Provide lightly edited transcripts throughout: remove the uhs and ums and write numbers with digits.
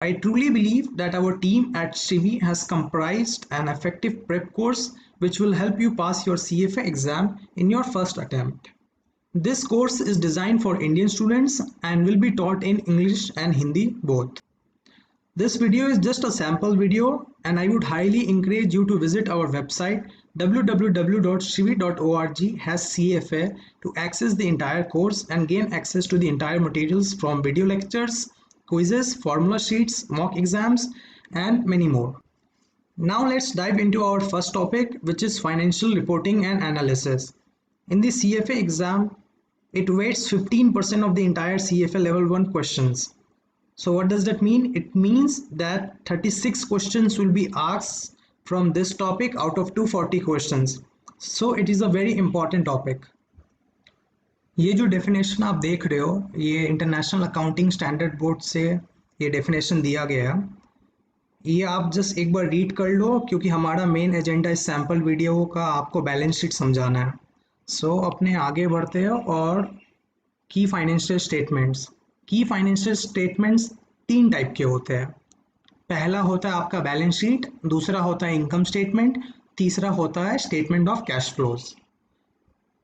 I truly believe that our team at Shivi has comprised an effective prep course which will help you pass your CFA exam in your first attempt. This course is designed for Indian students and will be taught in English and Hindi both. This video is just a sample video and I would highly encourage you to visit our website www.shivi.org/CFA to access the entire course and gain access to the entire materials from video lectures, quizzes, formula sheets, mock exams and many more. Now let's dive into our first topic, which is financial reporting and analysis. In the CFA exam, it weights 15% of the entire CFA level 1 questions. So what does that mean? It means that 36 questions will be asked from this topic out of 240 questions. So it is a very important topic. ये जो definition आप देख रहे हो, ये international accounting standard board से ये definition दिया गया है. ये आप जस्ट एक बार रीड कर लो क्योंकि हमारा मेन एजेंडा इस सैम्पल वीडियो का आपको बैलेंस शीट समझाना है. सो अपने आगे बढ़ते हैं और की फाइनेंशियल स्टेटमेंट्स 3 टाइप के होते हैं. पहला होता है आपका बैलेंस शीट, दूसरा होता है इनकम स्टेटमेंट, तीसरा होता है स्टेटमेंट ऑफ कैश फ्लोज.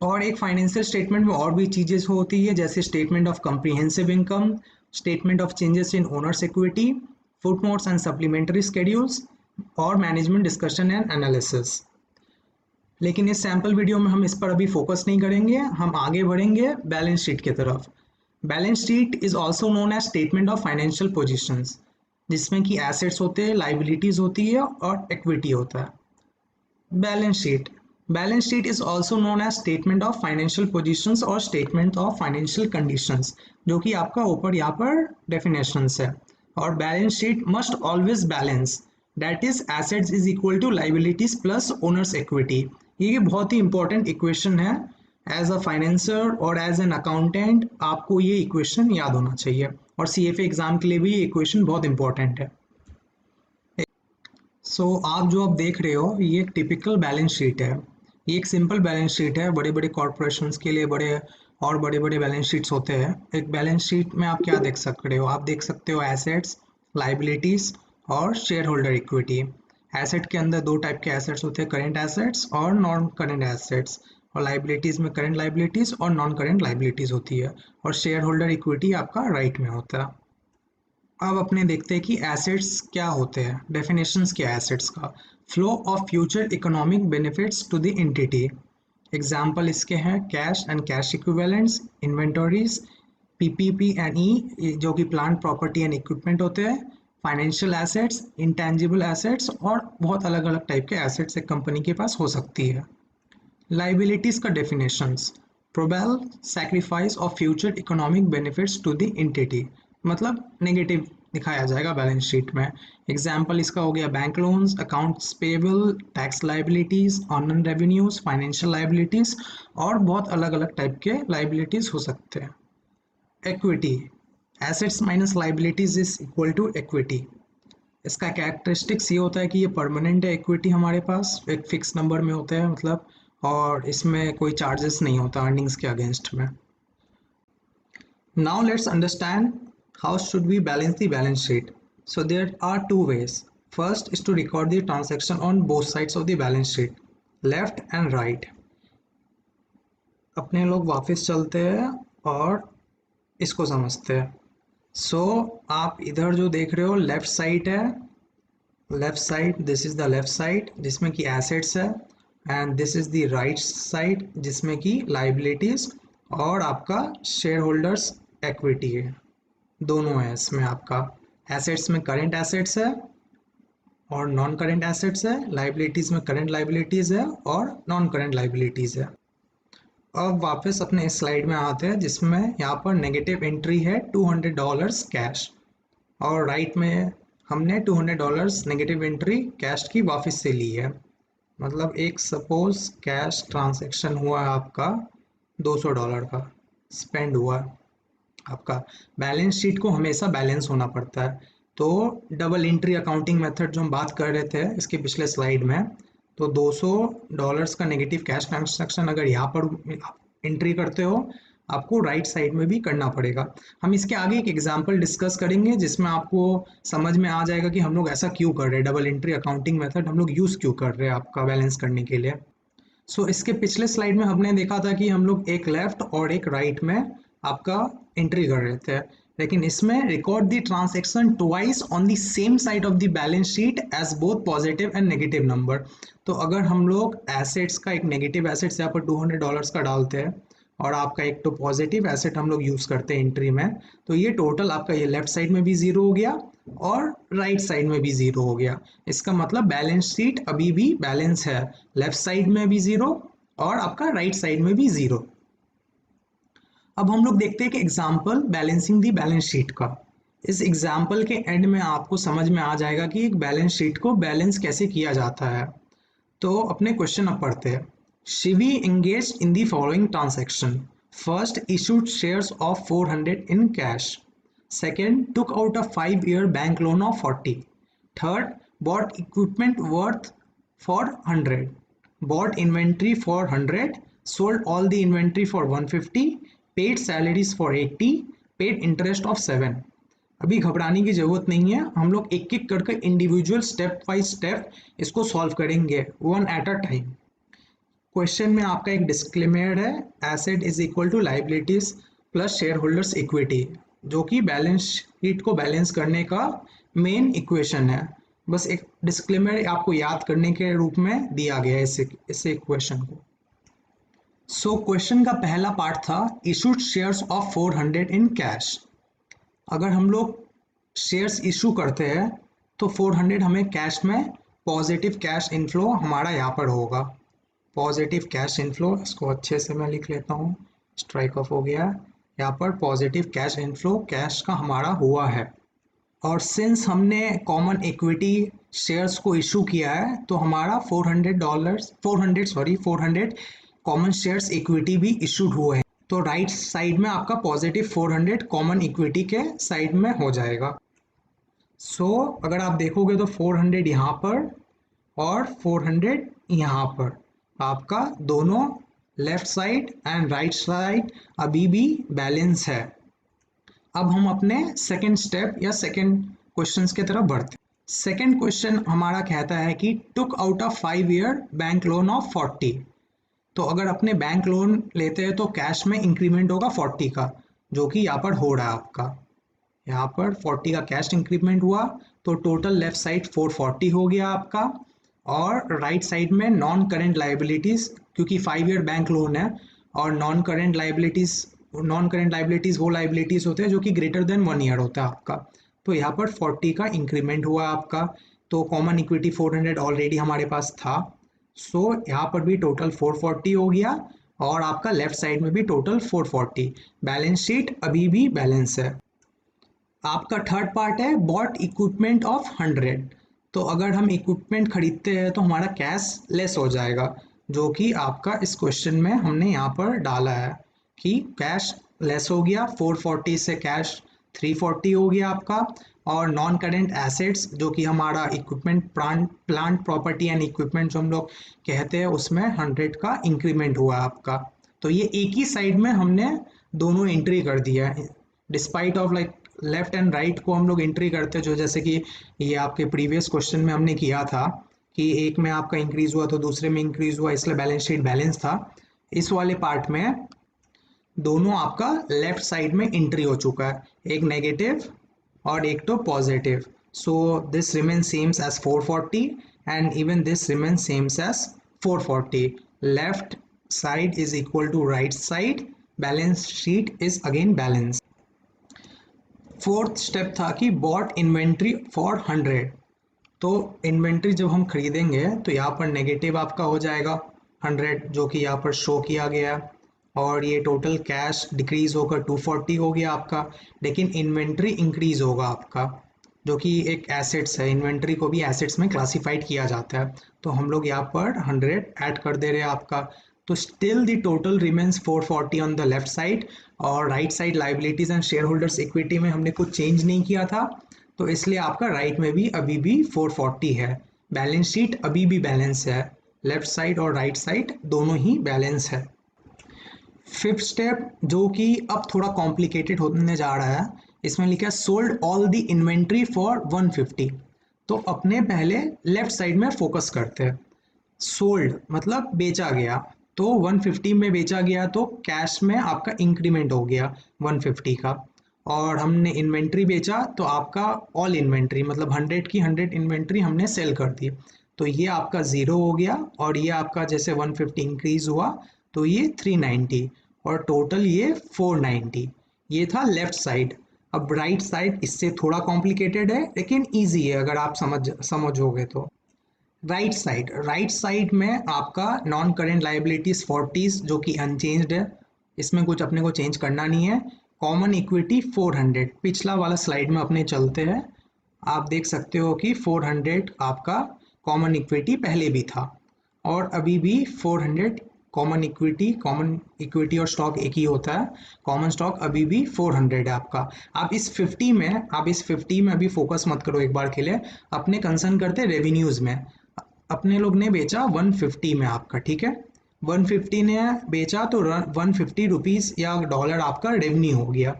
और एक फाइनेंशियल स्टेटमेंट में और भी चीज़ें होती है जैसे statement of comprehensive income, statement of changes in owners equity, footnotes and supplementary schedules और मैनेजमेंट डिस्कशन एंड एनालिसिस. लेकिन इस सैम्पल वीडियो में हम इस पर अभी फोकस नहीं करेंगे, हम आगे बढ़ेंगे बैलेंस शीट की तरफ. Balance sheet is also known as statement of financial positions, जिसमें कि एसेट्स होते हैं, लाइबिलिटीज होती है और इक्विटी होता है. Balance sheet is also known as statement of financial positions और स्टेटमेंट ऑफ फाइनेंशियल कंडीशंस, जो कि आपका ऊपर यहाँ पर डेफिनेशंस है. और balance sheet must always balance, that is assets is equal to liabilities plus owners equity. ये बहुत ही इंपॉर्टेंट इक्वेशन है. एज अ फाइनेंसर और एज एन अकाउंटेंट आपको ये इक्वेशन याद होना चाहिए और सीएफए एग्जाम के लिए भी ये इक्वेशन बहुत इंपॉर्टेंट है. आप जो आप देख रहे हो ये एक टिपिकल बैलेंस शीट है. ये एक सिंपल बैलेंस शीट है. बड़े बड़े कॉर्पोरेशंस के लिए बड़े बड़े बैलेंस शीट्स होते हैं. एक बैलेंस शीट में आप क्या देख सकते हो? आप देख सकते हो एसेट्स, लाइबिलिटीज और शेयर होल्डर इक्विटी. एसेट के अंदर 2 टाइप के एसेट्स होते हैं, करेंट एसेट्स और नॉन करेंट एसेट्स. और लाइबिलिटीज में करेंट लाइबिलिटीज और नॉन करेंट लाइबिलिटीज होती है. और शेयर होल्डर इक्विटी आपका राइट में होता है. अब अपने देखते हैं कि एसेट्स क्या होते हैं. डेफिनेशंस क्या है एसेट्स का? Flow of future economic benefits to the entity. Example इसके हैं cash and cash equivalents, inventories, PPP and E जो कि प्लांट प्रॉपर्टी एंड इक्विपमेंट होते हैं, फाइनेंशियल एसेट्स, इंटेंजिबल एसेट्स और बहुत अलग अलग टाइप के एसेट्स एक कंपनी के पास हो सकती है. लाइबिलिटीज का definitions: probable sacrifice of future economic benefits to the entity, मतलब नेगेटिव दिखाया जाएगा बैलेंस शीट में. एग्जाम्पल इसका हो गया bank loans, accounts payable, tax liabilities, earned revenues, financial liabilities और बहुत अलग अलग टाइप के लाइबिलिटीज हो सकते हैं. Equity: assets minus liabilities is equal to equity. इसका कैरेक्टरिस्टिक्स ये होता है कि ये परमानेंट है. इक्विटी हमारे पास एक फिक्स नंबर में होता है मतलब, और इसमें कोई चार्जेस नहीं होता अर्निंग्स के अगेंस्ट में. Now let's understand how should we balance the balance sheet. So there are 2 ways. First is to record the transaction on both sides of the balance sheet, left and right. अपने लोग वापस चलते हैं और इसको समझते हैं. आप इधर जो देख रहे हो लेफ्ट साइड है, left side, this is the left side जिसमें कि एसेट्स है, and this is the right side जिसमें कि लाइबिलिटीज और आपका शेयर होल्डर्स इक्विटी है. दोनों है इसमें. आपका एसेट्स में करेंट एसेट्स है और नॉन करेंट एसेट्स है, लाइबिलिटीज में करेंट लाइबिलिटीज है और नॉन करेंट लाइबिलिटीज है. अब वापस अपने इस स्लाइड में आते हैं जिसमें यहाँ पर नेगेटिव एंट्री है $200 कैश, और राइट में हमने $200 नेगेटिव एंट्री कैश की वापस से ली है. मतलब एक सपोज कैश ट्रांजैक्शन हुआ है आपका $200 का, स्पेंड हुआ. आपका बैलेंस शीट को हमेशा बैलेंस होना पड़ता है. तो डबल एंट्री अकाउंटिंग मेथड जो हम बात कर रहे थे इसके पिछले स्लाइड में, तो $200 का नेगेटिव कैश ट्रांजैक्शन अगर यहाँ पर एंट्री करते हो आपको राइट साइड में भी करना पड़ेगा। हम इसके आगे एक एग्जांपल डिस्कस करेंगे जिसमें आपको समझ में आ जाएगा कि हम लोग ऐसा क्यों कर रहे हैं, डबल एंट्री अकाउंटिंग मेथड हम लोग यूज़ क्यों कर रहे हैं आपका बैलेंस करने के लिए। इसके पिछले स्लाइड में हमने देखा था कि हम लोग एक लेफ्ट और एक राइट में आपका एंट्री कर रहे थे, लेकिन इसमें record the transaction twice on the same side of the balance sheet as both positive and negative number. तो अगर हम लोग एसेट्स का एक नेगेटिव एसेट्स यहाँ पर $200 का डालते हैं और आपका एक तो पॉजिटिव एसेट हम लोग यूज करते हैं एंट्री में, तो ये टोटल आपका ये लेफ्ट साइड में भी जीरो हो गया और राइट साइड में भी जीरो हो गया। इसका मतलब बैलेंस शीट अभी भी बैलेंस है, लेफ्ट साइड में भी जीरो और आपका राइट साइड में भी जीरो। अब हम लोग देखते हैं कि example balancing the balance sheet का। इस एग्जाम्पल के एंड में आपको समझ में आ जाएगा कि एक बैलेंस शीट को बैलेंस कैसे किया जाता है। तो अपने क्वेश्चन अब पढ़ते हैं। Shivi engage in the following transaction. First issued shares of 400 in cash. Second took out a 5-year bank loan of 40। Third bought equipment worth for 100, bought inventory for 100, sold all the inventory for 150, paid salaries for 80, paid interest of 7। अभी घबराने की जरूरत नहीं है, हम लोग एक एक करके इंडिविजुअल स्टेप बाय स्टेप इसको सॉल्व करेंगे one at a time. Question में आपका एक डिस्क्लेमर है, asset is equal to liabilities plus shareholders equity, जो कि बैलेंस शीट को बैलेंस करने का मेन इक्वेशन है। बस एक डिस्क्लेमर आपको याद करने के रूप में दिया गया है इस इक्वेशन को। क्वेश्चन का पहला पार्ट था issued shares of 400 in cash. अगर हम लोग शेयर्स इशू करते हैं तो 400 हमें कैश में पॉजिटिव कैश इनफ्लो हमारा यहाँ पर होगा। पॉजिटिव कैश इनफ्लो, इसको अच्छे से मैं लिख लेता हूँ, स्ट्राइक ऑफ हो गया। यहाँ पर पॉजिटिव कैश इनफ्लो कैश का हमारा हुआ है। और सिंस हमने कॉमन इक्विटी शेयर्स को इशू किया है तो हमारा 400 कॉमन शेयर्स इक्विटी भी इशूड हुए हैं। तो राइट साइड में आपका पॉजिटिव 400 कॉमन इक्विटी के साइड में हो जाएगा। अगर आप देखोगे तो 400 यहाँ पर और 400 यहाँ पर, आपका दोनों left side and right side अभी भी बैलेंस है। अब हम अपने सेकेंड स्टेप या सेकेंड क्वेश्चन की तरफ बढ़ते हैं। सेकेंड क्वेश्चन हमारा कहता है कि took out a 5-year bank loan of 40। तो अगर अपने बैंक लोन लेते हैं तो कैश में इंक्रीमेंट होगा 40 का, जो कि यहाँ पर हो रहा है आपका। यहाँ पर 40 का कैश इंक्रीमेंट हुआ तो टोटल लेफ्ट साइड 440 हो गया आपका। और राइट साइड में नॉन करेंट लाइबिलिटीज, क्योंकि 5-year बैंक लोन है और नॉन करेंट लाइबिलिटीज वो लाइबिलिटीज होते हैं जो कि ग्रेटर देन 1 year होता है आपका। तो यहाँ पर 40 का इंक्रीमेंट हुआ आपका। तो कॉमन इक्विटी 400 ऑलरेडी हमारे पास था, यहाँ पर भी टोटल 440 हो गया और आपका लेफ्ट साइड में भी टोटल 440। बैलेंस शीट अभी भी बैलेंस है। आपका थर्ड पार्ट है बॉट इक्विपमेंट ऑफ 100। तो अगर हम इक्विपमेंट खरीदते हैं तो हमारा कैश लेस हो जाएगा, जो कि आपका इस क्वेश्चन में हमने यहाँ पर डाला है कि कैश लेस हो गया। 440 से कैश 340 हो गया आपका। और नॉन करेंट एसेट्स जो कि हमारा equipment plant property and equipment जो हम लोग कहते हैं उसमें 100 का इंक्रीमेंट हुआ आपका। तो ये एक ही साइड में हमने दोनों एंट्री कर दिया है, despite of like left and right को हम लोग एंट्री करते हैं, जो जैसे कि ये आपके प्रीवियस क्वेश्चन में हमने किया था कि एक में आपका इंक्रीज हुआ तो दूसरे में इंक्रीज हुआ, इसलिए बैलेंस शीट बैलेंस था। इस वाले पार्ट में दोनों आपका लेफ्ट साइड में एंट्री हो चुका है, एक नेगेटिव और एक तो positive. So this remain same as 440 and even this remain same as 440। Left side is equal to right side, balance sheet is again balance. Fourth step था कि बॉट इन्वेंट्री फॉर 100। तो इन्वेंट्री जब हम खरीदेंगे तो यहाँ पर नेगेटिव आपका हो जाएगा 100, जो कि यहाँ पर शो किया गया, और ये टोटल कैश डिक्रीज होकर 240 हो गया आपका। लेकिन इन्वेंट्री इंक्रीज होगा आपका, जो कि एक एसेट्स है, इन्वेंट्री को भी एसेट्स में क्लासिफाइड किया जाता है। तो हम लोग यहाँ पर 100 ऐड कर दे रहे हैं आपका। तो still the total remains 440 on the left side, और right side liabilities and shareholders equity में हमने कुछ चेंज नहीं किया था, तो इसलिए आपका राइट में भी अभी भी 440 है। बैलेंस शीट अभी भी बैलेंस है, लेफ्ट साइड और राइट साइड दोनों ही बैलेंस है। फिफ्थ स्टेप जो कि अब थोड़ा कॉम्प्लिकेटेड होने जा रहा है, इसमें लिखा है sold all the inventory for 150। तो अपने पहले लेफ्ट साइड में फोकस करते हैं। सोल्ड मतलब बेचा गया, तो 150 में बेचा गया तो कैश में आपका इंक्रीमेंट हो गया 150 का। और हमने इन्वेंट्री बेचा तो आपका ऑल इन्वेंट्री मतलब 100 की 100 इन्वेंट्री हमने सेल कर दी, तो ये आपका ज़ीरो हो गया। और ये आपका जैसे 150 इंक्रीज हुआ तो ये 390 और टोटल ये 490। ये था लेफ्ट साइड। अब राइट साइड इससे थोड़ा कॉम्प्लिकेटेड है लेकिन ईजी है अगर आप समझोगे तो। राइट साइड में आपका नॉन करेंट लाइबिलिटीज 40 जो कि अनचेंज्ड है, इसमें कुछ अपने को चेंज करना नहीं है। कॉमन इक्विटी 400, पिछला वाला स्लाइड में अपने चलते हैं। आप देख सकते हो कि 400 आपका कॉमन इक्विटी पहले भी था और अभी भी 400 कॉमन इक्विटी और स्टॉक एक ही होता है। कॉमन स्टॉक अभी भी 400 है आपका। आप इस 50 में अभी फोकस मत करो एक बार के लिए, अपने कंसर्न करते रेवेन्यूज में। अपने लोग ने बेचा 150 में आपका, ठीक है। 150 ने बेचा तो 150 रुपीज़ या डॉलर आपका रेवेन्यू हो गया।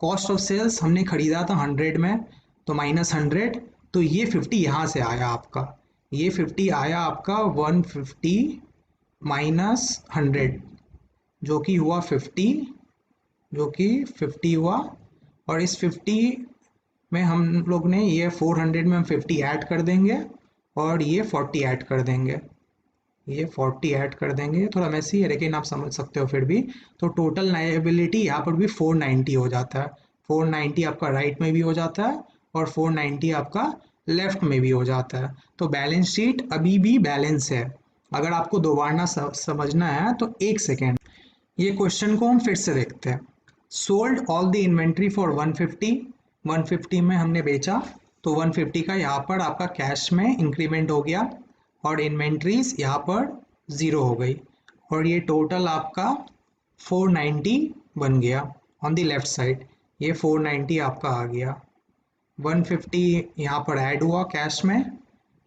कॉस्ट ऑफ सेल्स हमने खरीदा था 100 में, तो -100, तो ये 50 यहाँ से आया आपका। ये 50 आया आपका 150 -100 जो कि हुआ 50 हुआ। और इस 50 में हम लोग ने ये 400 में हम 50 ऐड कर देंगे और ये 40 ऐड कर देंगे। ये 40 ऐड कर देंगे, थोड़ा मैसी है लेकिन आप समझ सकते हो फिर भी। तो टोटल लायबिलिटी यहाँ पर भी 490 हो जाता है। 490 आपका राइट में भी हो जाता है और 490 आपका लेफ्ट में भी हो जाता है। तो बैलेंस शीट अभी भी बैलेंस है। अगर आपको दोबारा समझना है तो एक सेकेंड, ये क्वेश्चन को हम फिर से देखते हैं। Sold all the inventory for 150, 150 में हमने बेचा तो 150 का यहाँ पर आपका कैश में इंक्रीमेंट हो गया और इन्वेंट्रीज यहाँ पर ज़ीरो हो गई और ये टोटल आपका 490 बन गया ऑन द लेफ्ट साइड। ये 490 आपका आ गया। 150 यहाँ पर ऐड हुआ कैश में,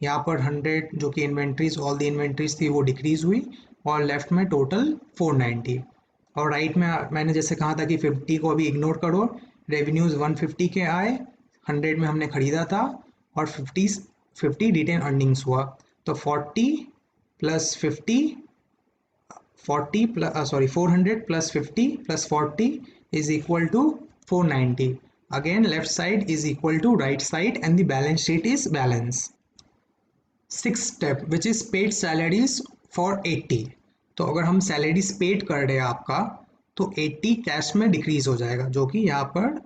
यहाँ पर 100 जो कि इन्वेंट्रीज ऑल द इन्वेंट्रीज थी वो डिक्रीज हुई और लेफ्ट में टोटल 490। और राइट में मैंने जैसे कहा था कि 50 को अभी इग्नोर करो, रेवेन्यूज 150 के आए, 100 में हमने खरीदा था और 50 रिटेन अर्निंग्स हुआ। तो 400 plus 50 plus 40 is equal to 490. Again left side is equal to right side and the balance sheet is balance. Sixth step which is paid salaries for 80. तो अगर हम सैलरीज पेड कर रहे हैं आपका तो 80 कैश में डिक्रीज हो जाएगा जो कि यहाँ पर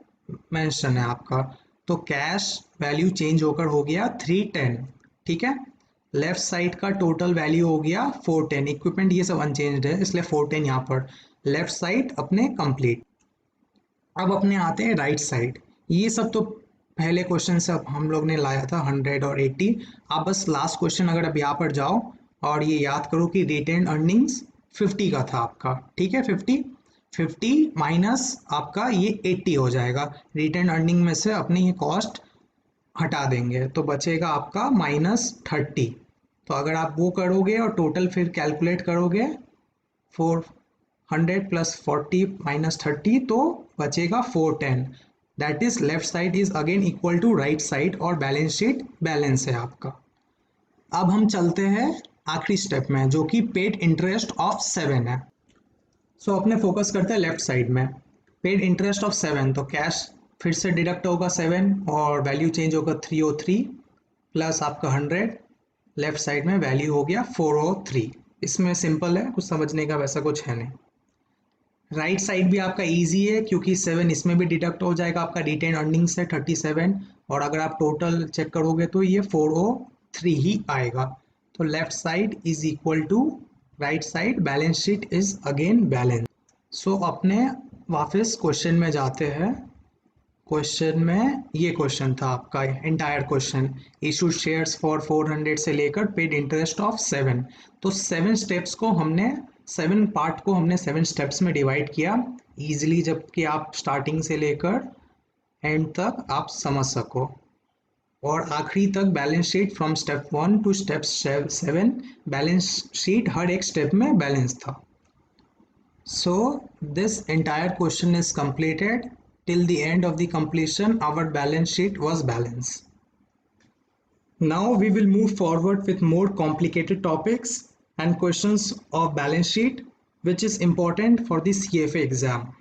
मेंशन है आपका। तो कैश वैल्यू चेंज होकर हो गया 310, ठीक है। लेफ्ट साइड का टोटल वैल्यू हो गया 410, इक्विपमेंट ये सब अनचेंज्ड है इसलिए 410 यहाँ पर। लेफ्ट साइड अपने कंप्लीट। अब अपने आते हैं राइट साइड। ये सब तो पहले क्वेश्चन से हम लोग ने लाया था 100 और 80। आप बस लास्ट क्वेश्चन अगर अब यहाँ पर जाओ और ये याद करो कि रिटेन अर्निंग्स 50 का था आपका, ठीक है। 50 माइनस आपका ये 80 हो जाएगा। रिटेन अर्निंग में से अपने ये कॉस्ट हटा देंगे तो बचेगा आपका -30। तो अगर आप वो करोगे और टोटल फिर कैलकुलेट करोगे 400 प्लस 40 -30 तो बचेगा 410। That is left side is again equal to right side और बैलेंस शीट बैलेंस है आपका। अब हम चलते हैं आखिरी स्टेप में जो कि पेड इंटरेस्ट ऑफ 7 है। सो अपने फोकस करते हैं लेफ्ट साइड में। पेड इंटरेस्ट ऑफ 7, तो कैश फिर से डिडक्ट होगा 7 और वैल्यू चेंज होगा 303 प्लस आपका 100। लेफ्ट साइड में वैल्यू हो गया 403। इसमें सिंपल है, कुछ समझने का वैसा कुछ है नहीं। राइट साइड भी आपका इजी है क्योंकि 7 इसमें भी डिडक्ट हो जाएगा आपका रिटेन अर्निंग्स है 37 और अगर आप टोटल चेक करोगे तो ये 403 ही आएगा। तो left side is equal to right side, balance sheet is again balance. So अपने वापस क्वेश्चन में जाते हैं। क्वेश्चन में ये क्वेश्चन था आपका entire question, issue shares for 400 से लेकर पेड इंटरेस्ट ऑफ 7। तो 7 स्टेप्स को हमने 7 पार्ट को हमने 7 स्टेप्स में डिवाइड किया इजीली, जबकि आप स्टार्टिंग से लेकर एंड तक आप समझ सको और आखिरी तक balance sheet from step 1 to step 7 balance sheet हर एक स्टेप में बैलेंस था। So this entire question is completed. Till the end of the completion, our balance sheet was balanced. Now we will move forward with more complicated topics and questions of balance sheet, which is important for the CFA exam.